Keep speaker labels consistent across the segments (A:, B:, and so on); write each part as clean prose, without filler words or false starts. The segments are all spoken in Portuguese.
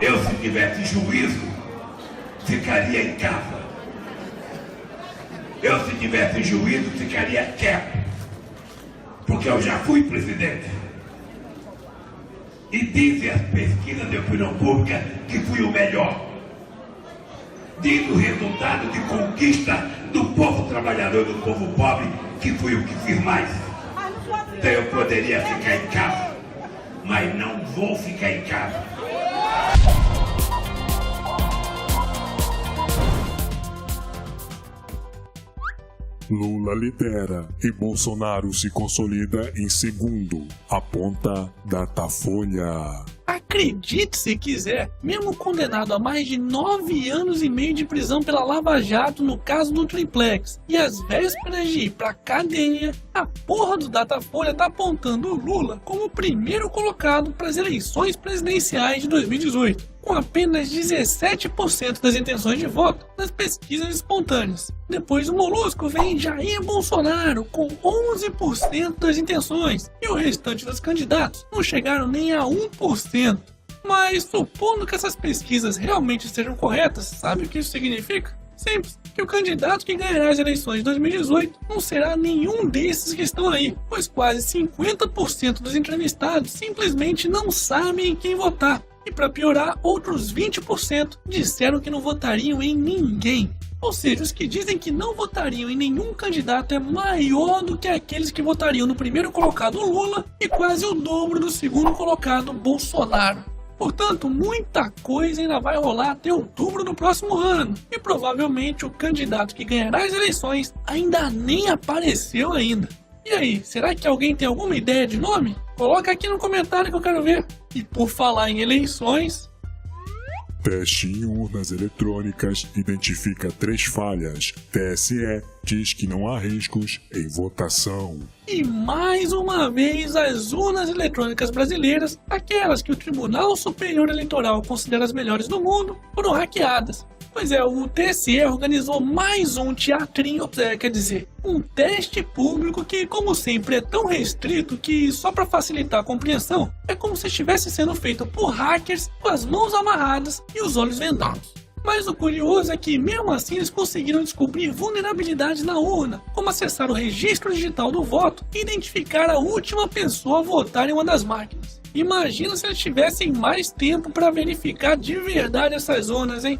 A: Eu, se tivesse juízo, ficaria em casa. Eu, se tivesse juízo, ficaria quieto. Porque eu já fui presidente. E dizem as pesquisas de opinião pública que fui o melhor. Diz o resultado de conquista do povo trabalhador e do povo pobre que fui o que fiz mais. Então eu poderia ficar em casa, mas não vou ficar em casa.
B: Lula lidera e Bolsonaro se consolida em segundo, aponta Datafolha.
C: Acredite se quiser, mesmo condenado a mais de 9 anos e meio de prisão pela Lava Jato no caso do Triplex, e às vésperas de ir pra cadeia, a porra do Datafolha tá apontando o Lula como o primeiro colocado para as eleições presidenciais de 2018, com apenas 17% das intenções de voto nas pesquisas espontâneas. Depois do Molusco vem Jair Bolsonaro com 11% das intenções, e o restante dos candidatos não chegaram nem a 1%. Mas supondo que essas pesquisas realmente sejam corretas, sabe o que isso significa? Simples, que o candidato que ganhará as eleições de 2018 não será nenhum desses que estão aí, pois quase 50% dos entrevistados simplesmente não sabem em quem votar. E para piorar, outros 20% disseram que não votariam em ninguém. Ou seja, os que dizem que não votariam em nenhum candidato é maior do que aqueles que votariam no primeiro colocado Lula e quase o dobro do segundo colocado Bolsonaro. Portanto, muita coisa ainda vai rolar até outubro do próximo ano. E provavelmente o candidato que ganhará as eleições ainda nem apareceu ainda. E aí, será que alguém tem alguma ideia de nome? Coloca aqui no comentário que eu quero ver. E por falar em eleições...
B: Teste em urnas eletrônicas identifica 3 falhas. TSE diz que não há riscos em votação.
C: E mais uma vez as urnas eletrônicas brasileiras, aquelas que o Tribunal Superior Eleitoral considera as melhores do mundo, foram hackeadas. Pois é, o TSE organizou mais um teatrinho, quer dizer, um teste público que, como sempre, é tão restrito que, só para facilitar a compreensão, é como se estivesse sendo feito por hackers com as mãos amarradas e os olhos vendados. Mas o curioso é que, mesmo assim, eles conseguiram descobrir vulnerabilidades na urna, como acessar o registro digital do voto e identificar a última pessoa a votar em uma das máquinas. Imagina se eles tivessem mais tempo para verificar de verdade essas urnas, hein?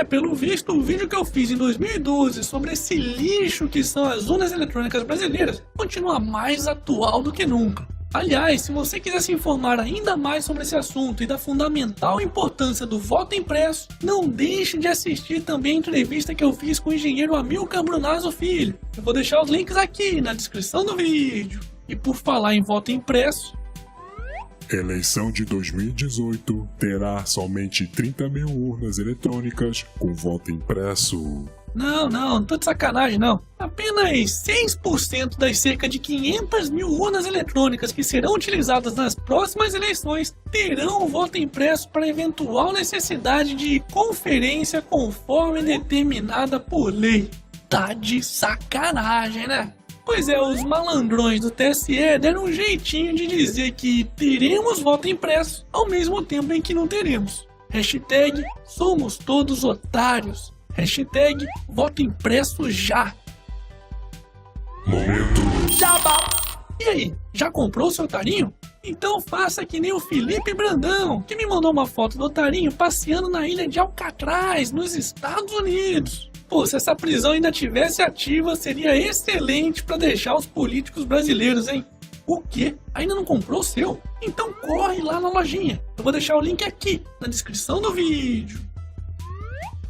C: Pelo visto, o vídeo que eu fiz em 2012 sobre esse lixo que são as urnas eletrônicas brasileiras continua mais atual do que nunca. Aliás, se você quiser se informar ainda mais sobre esse assunto e da fundamental importância do voto impresso, não deixe de assistir também a entrevista que eu fiz com o engenheiro Amilcar Brunazzo Filho. Eu vou deixar os links aqui na descrição do vídeo. E por falar em voto impresso...
B: Eleição de 2018 terá somente 30 mil urnas eletrônicas com voto impresso.
C: Não tô de sacanagem não. Apenas 6% das cerca de 500 mil urnas eletrônicas que serão utilizadas nas próximas eleições terão o voto impresso para eventual necessidade de conferência conforme determinada por lei. Tá de sacanagem, né? Pois é, os malandrões do TSE deram um jeitinho de dizer que teremos voto impresso ao mesmo tempo em que não teremos. Hashtag somos todos otários. Hashtag voto impresso já.
B: Momento
C: Jabá. E aí, já comprou seu otarinho? Então faça que nem o Felipe Brandão, que me mandou uma foto do otarinho passeando na ilha de Alcatraz, nos Estados Unidos. Pô, se essa prisão ainda tivesse ativa, seria excelente para deixar os políticos brasileiros, hein? O quê? Ainda não comprou o seu? Então corre lá na lojinha. Eu vou deixar o link aqui, na descrição do vídeo.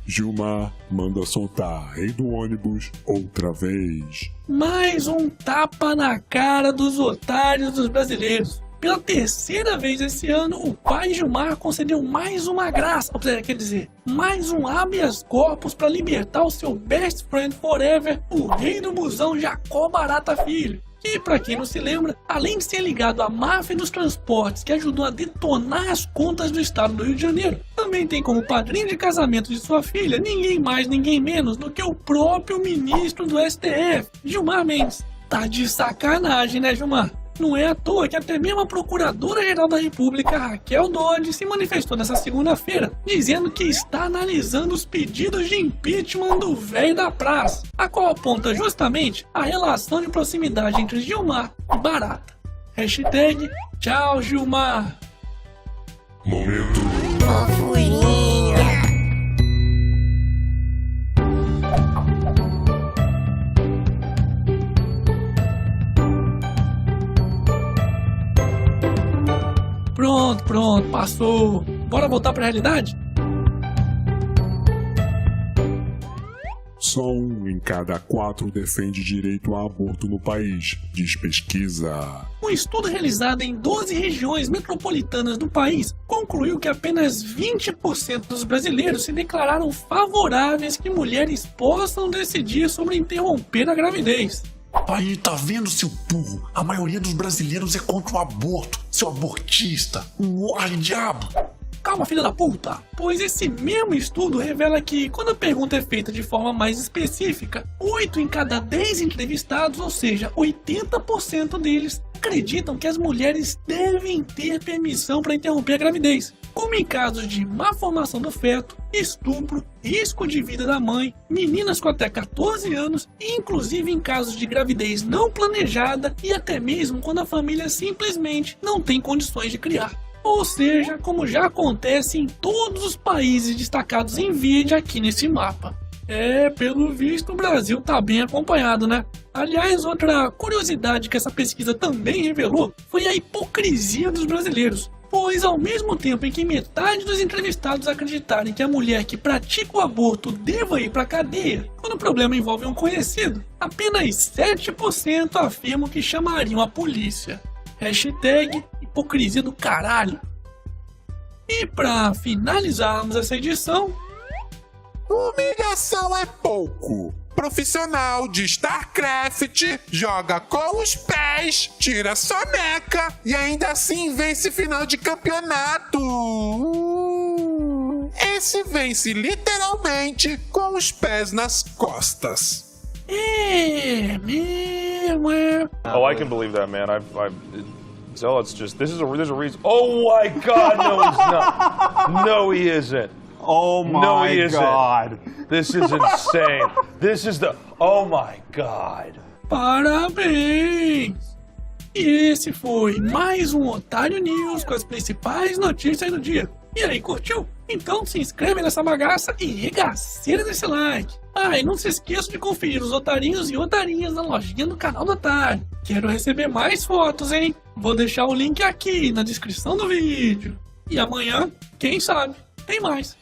B: Gilmar manda soltar Rei do Ônibus outra vez.
C: Mais um tapa na cara dos otários dos brasileiros. Pela terceira vez esse ano, o pai Gilmar concedeu mais uma graça, quer dizer, mais um habeas corpus para libertar o seu best friend forever, o rei do busão Jacó Barata Filho. Que, para quem não se lembra, além de ser ligado à máfia dos transportes que ajudou a detonar as contas do estado do Rio de Janeiro, também tem como padrinho de casamento de sua filha ninguém mais, ninguém menos do que o próprio ministro do STF, Gilmar Mendes. Tá de sacanagem, né, Gilmar? Não é à toa que até mesmo a Procuradora-Geral da República, Raquel Dodge, se manifestou nessa segunda-feira, dizendo que está analisando os pedidos de impeachment do velho da praça, a qual aponta justamente a relação de proximidade entre Gilmar e Barata. Hashtag tchau, Gilmar.
B: Momento.
D: Fofurinha.
C: Pronto, passou. Bora voltar pra realidade?
B: Só 1 em cada 4 defende direito a aborto no país, diz pesquisa.
C: Um estudo realizado em 12 regiões metropolitanas do país concluiu que apenas 20% dos brasileiros se declararam favoráveis que mulheres possam decidir sobre interromper a gravidez.
E: Aí, tá vendo, seu burro? A maioria dos brasileiros é contra o aborto, seu abortista, morre diabo.
C: Calma, filha da puta! Pois esse mesmo estudo revela que, quando a pergunta é feita de forma mais específica, 8 em cada 10 entrevistados, ou seja, 80% deles, acreditam que as mulheres devem ter permissão para interromper a gravidez, como em casos de má formação do feto, estupro, risco de vida da mãe, meninas com até 14 anos e inclusive em casos de gravidez não planejada e até mesmo quando a família simplesmente não tem condições de criar. Ou seja, como já acontece em todos os países destacados em vídeo aqui nesse mapa. Pelo visto o Brasil tá bem acompanhado, né? Aliás, outra curiosidade que essa pesquisa também revelou foi a hipocrisia dos brasileiros. Pois ao mesmo tempo em que metade dos entrevistados acreditarem que a mulher que pratica o aborto deva ir pra cadeia, quando o problema envolve um conhecido, apenas 7% afirmam que chamariam a polícia. Hashtag hipocrisia do caralho. E pra finalizarmos essa edição...
F: Humilhação é pouco. Profissional de StarCraft joga com os pés, tira soneca e ainda assim vence final de campeonato. Esse vence literalmente com os pés nas costas.
C: mesmo.
G: Oh, I can believe that, man. Zealot's just, there's a reason. Oh my God, no, he's not. No, he isn't.
H: Oh my
G: no, he isn't.
H: God.
G: This is insane. This is oh my God.
C: Parabéns! E esse foi mais um Otário News com as principais notícias do dia. E aí, curtiu? Então se inscreve nessa bagaça e regaceira desse like. Ah, e não se esqueça de conferir os otarinhos e otarinhas na lojinha do canal do Otário. Quero receber mais fotos, hein? Vou deixar o link aqui na descrição do vídeo. E amanhã, quem sabe, tem mais.